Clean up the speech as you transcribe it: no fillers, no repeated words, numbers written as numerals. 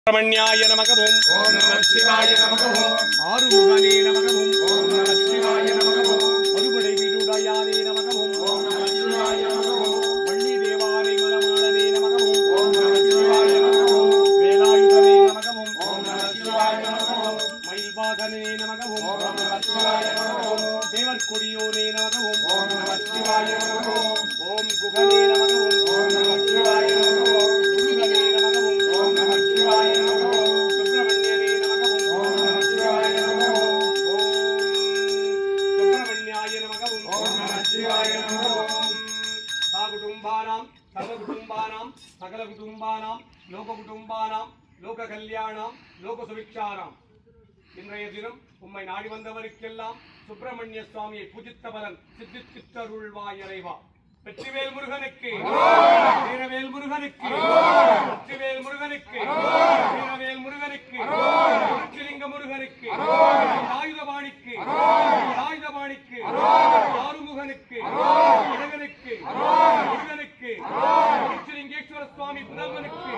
சுப்பிரமணியாய நமக ஓம். ஓம் நம சிவாய நமக ஓம். ஆறுமுகனே நமக ஓம். ஓம் நம சிவாய நமக ஓம். அறுபடை வீடுடையானே நமக ஓம். ஓம் நம சிவாய நமக ஓம். வள்ளி தேவானை மலமாளனே நமக ஓம். ஓம் நம சிவாய நமக ஓம். வேலாயுதனே நமக ஓம். ஓம் நம சிவாய நமக ஓம். மயில்வாகனே நமக ஓம். ஓம் நம சிவாய நமக ஓம். தேவர்கொடியோனே நமக ஓம். ஓம் நம சிவாய நமக ஓம். ஓம் குகனே நமக ஓம். ஓம் நம சிவாய நமக ஓம். முருகனே நமக ஓம். ஓம் நம சிவாய நமக ஓம். சுப்பிரமணியனே நமக ஓம். ஓம் நம சிவாய நமக ஓம். ஓம் சுப்பிரமணியாய நமக ஓம். ஓம் நம சிவாய நமக ஓம். சாகுடும்பானாம் சர்வகுடும்பானாம் சகலகுடும்பானாம் லோககுடும்பானாம் லோக கல்யாணாம் லோக சுபிக்ஷானாம். இன்றைய தினம் உம்மை நாடி வந்தவருக்கெல்லாம் சுப்பிரமணிய சுவாமியை பூஜித்த பலன் சித்தித்தருள்வாய் இறைவா. வெற்றிவேல் முருகனுக்கு, வீரவேல் முருகனுக்கு, வெற்றிவேல் முருகனுக்கு, வீரவேல் முருகனுக்கு, திருச்சிலிங்க முருகனுக்கு, ஆயுதபாணிக்கு, ஆயுதபாணிக்கு, ஆறுமுகனுக்கு, முருகனுக்கு, முருகனுக்கு, திருச்சிலிங்கேஸ்வர சுவாமி புதல்வனுக்கு